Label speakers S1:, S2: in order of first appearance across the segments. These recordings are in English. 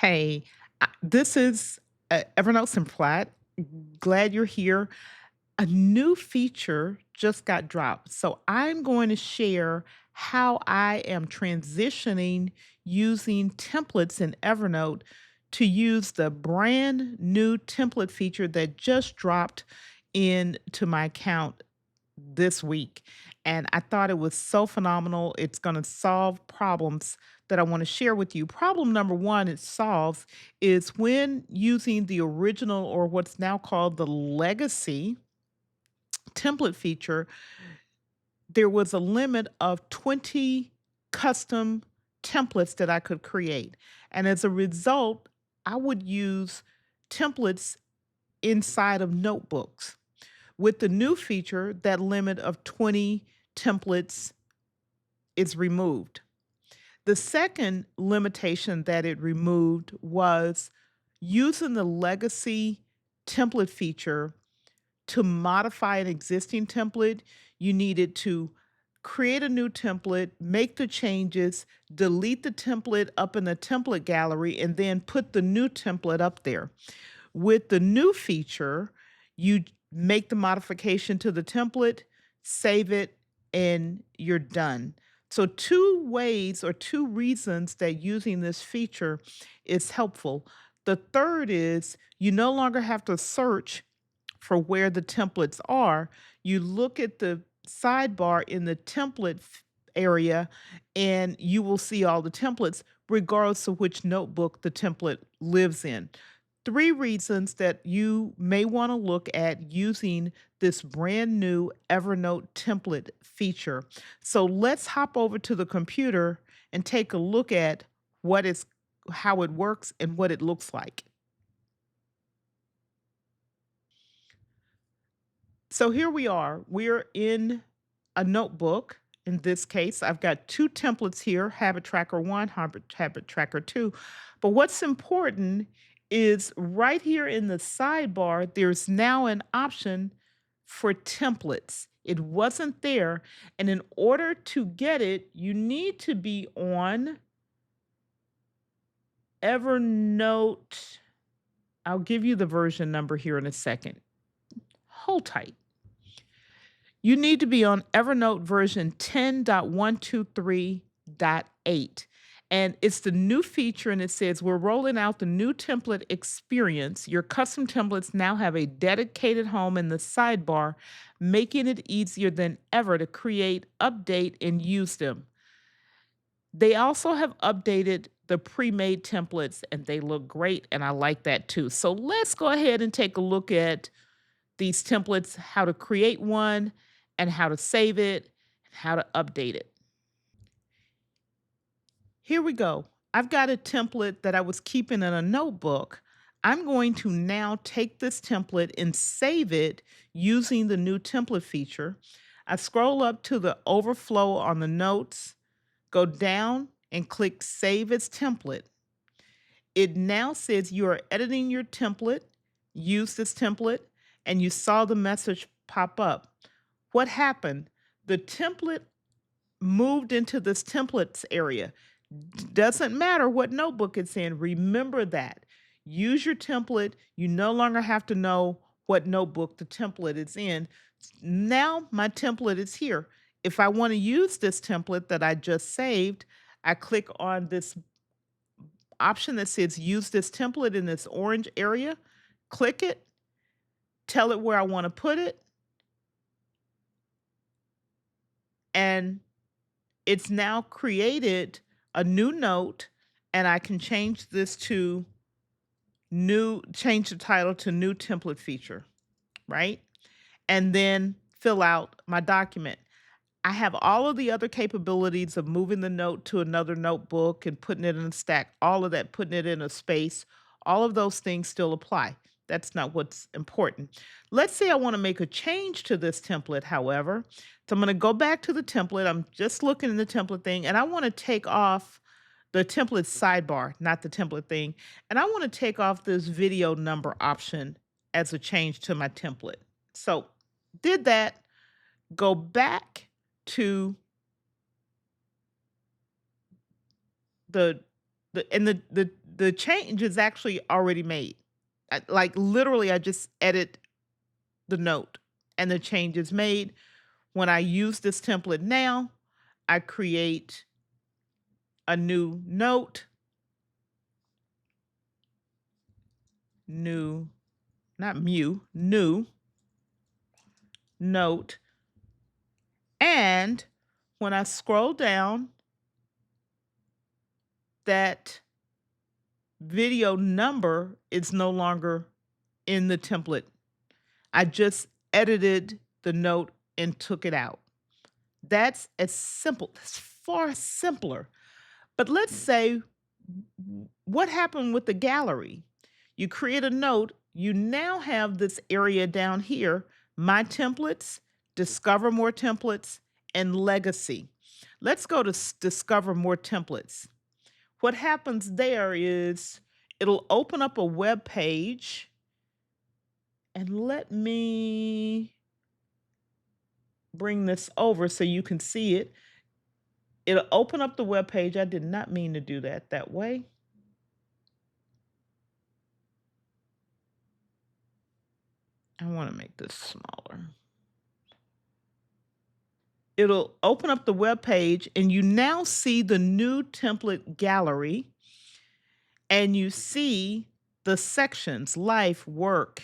S1: Hey, this is Evernote Simplified. Glad you're here. A new feature just got dropped. So I'm going to share how I am transitioning using templates in Evernote to use the brand new template feature that just dropped into my account this week. And I thought it was so phenomenal. It's going to solve problems that I want to share with you. Problem number one it solves is when using the original or what's now called the legacy template feature, there was a limit of 20 custom templates that I could create. And as a result, I would use templates inside of notebooks. With the new feature, that limit of 20 templates is removed. The second limitation that it removed was using the legacy template feature to modify an existing template. You needed to create a new template, make the changes, delete the template up in the template gallery, and then put the new template up there. With the new feature, you make the modification to the template, save it, and you're done. So, two ways or two reasons that using this feature is helpful. The third is you no longer have to search for where the templates are. You look at the sidebar in the template area and you will see all the templates, regardless of which notebook the template lives in. Three reasons that you may want to look at using this brand new Evernote template feature. So let's hop over to the computer and take a look at what is how it works and what it looks like. So here we are. We're in a notebook. In this case, I've got two templates here, Habit Tracker 1, Habit Tracker 2. But what's important is right here in the sidebar, there's now an option for templates. It wasn't there. And in order to get it, you need to be on Evernote. I'll give you the version number here in a second. Hold tight. You need to be on Evernote version 10.123.8. And it's the new feature, and it says, we're rolling out the new template experience. Your custom templates now have a dedicated home in the sidebar, making it easier than ever to create, update, and use them. They also have updated the pre-made templates, and they look great, and I like that too. So let's go ahead and take a look at these templates, how to create one and how to save it and how to update it. Here we go. I've got a template that I was keeping in a notebook. I'm going to now take this template and save it using the new template feature. I scroll up to the overflow on the notes, go down and click Save as Template. It now says you are editing your template, use this template, and you saw the message pop up. What happened? The template moved into this templates area. Doesn't matter what notebook it's in. Remember that. Use your template. You no longer have to know what notebook the template is in. Now my template is here. If I want to use this template that I just saved, I click on this option that says use this template in this orange area. Click it, tell it where I want to put it, and it's now created a new note, and I can change this to change the title to new template feature, right? And then fill out my document. I have all of the other capabilities of moving the note to another notebook and putting it in a stack, all of that, putting it in a space, all of those things still apply. That's not what's important. Let's say I want to make a change to this template, however. So I'm going to go back to the template. I'm just looking in the template thing, and I want to take off the template sidebar, not the template thing. And I want to take off this video number option as a change to my template. So did that, go back to the the change is actually already made. Like literally, I just edit the note and the change is made. When I use this template now, I create a new note, new, not new note. And when I scroll down, that video number is no longer in the template. I just edited the note and took it out. That's as simple, that's far simpler. But let's say what happened with the gallery? You create a note, you now have this area down here, my templates, discover more templates, and legacy. Let's go to discover more templates. What happens there is it'll open up a web page, and let me bring this over so you can see it. It'll open up the web page. I did not mean to do that way. I want to make this smaller. It'll open up the web page and you now see the new template gallery and you see the sections, life, work.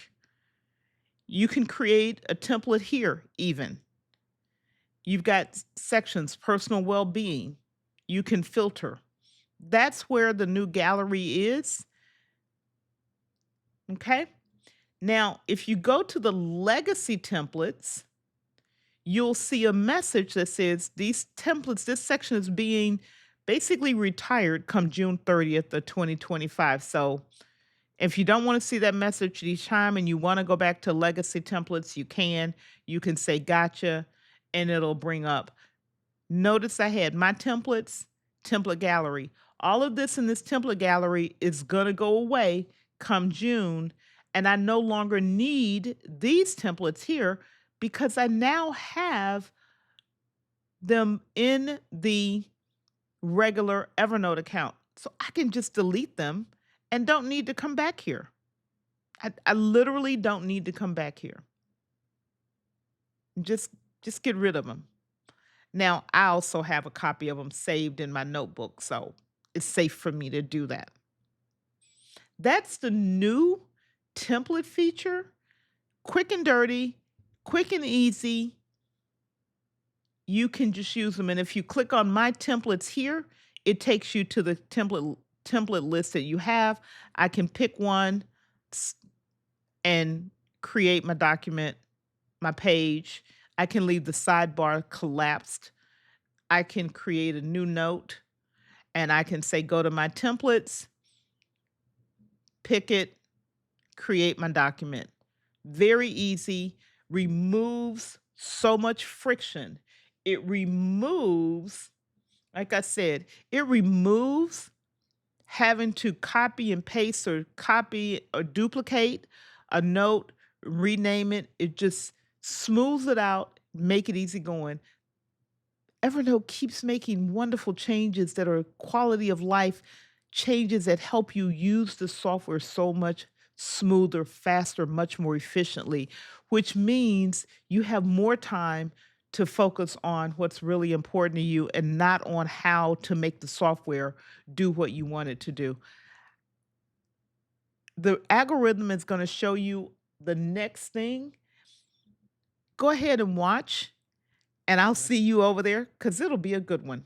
S1: You can create a template here even. You've got sections, personal well-being. You can filter. That's where the new gallery is. Okay. Now, if you go to the legacy templates, you'll see a message that says these templates, this section is being basically retired come June 30th of 2025. So if you don't want to see that message each time and you want to go back to legacy templates, you can. You can say gotcha, and it'll bring up. Notice I had my templates, template gallery. All of this in this template gallery is going to go away come June, and I no longer need these templates here because I now have them in the regular Evernote account. So I can just delete them and don't need to come back here. I literally don't need to come back here. Just get rid of them. Now, I also have a copy of them saved in my notebook, so it's safe for me to do that. That's the new template feature. Quick and dirty, quick and easy. You can just use them. And if you click on my templates here, it takes you to the template list that you have. I can pick one and create my document, my page. I can leave the sidebar collapsed. I can create a new note and I can say, go to my templates, pick it, create my document. Very easy, removes so much friction. It removes, like I said, it removes having to copy and paste or copy or duplicate a note, rename it. It just smooths it out, make it easy going. Evernote keeps making wonderful changes that are quality of life changes that help you use the software so much smoother, faster, much more efficiently, which means you have more time to focus on what's really important to you and not on how to make the software do what you want it to do. The algorithm is going to show you the next thing. Go ahead and watch, and I'll see you over there because it'll be a good one.